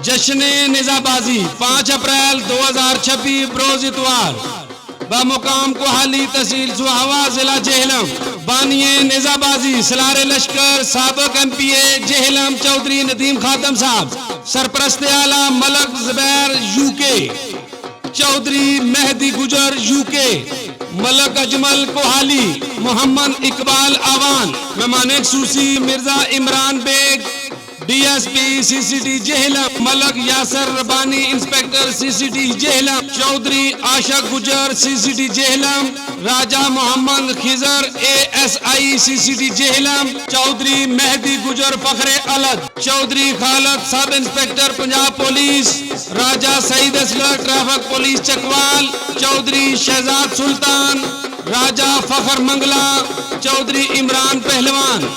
जश्न निजाबाजी 5 अप्रैल 2026 बरोज इतवार बमुकाम कोहाली तहसील सुहावा जिला जेहलम। बानिए निजाबाजी सलार लश्कर साबिक MPA जेहलम चौधरी नदीम खातम साहब। सरपरस्त आला मलक ज़ुबैर UK, चौधरी मेहदी गुजर UK, मलक अजमल कोहाली, मोहम्मद इकबाल आवान, मेहमान खसूसी Mirza Imran Baig DSP CCD Jhelum, Malik Yasir Rabbani inspector CCD Jhelum, Chaudhry Ashiq Gujjar CCD Jhelum, राजा मोहम्मद खिजर ASI CCD जेहलम, चौधरी मेहदी गुजर फखरे अलग, Chaudhry Khalid sub inspector Punjab police, Raja Saeed Asghar traffic police Chakwal, Chaudhry Shahzad Sultan, Raja Fakhar Mangla, Chaudhry Imran पहलवान।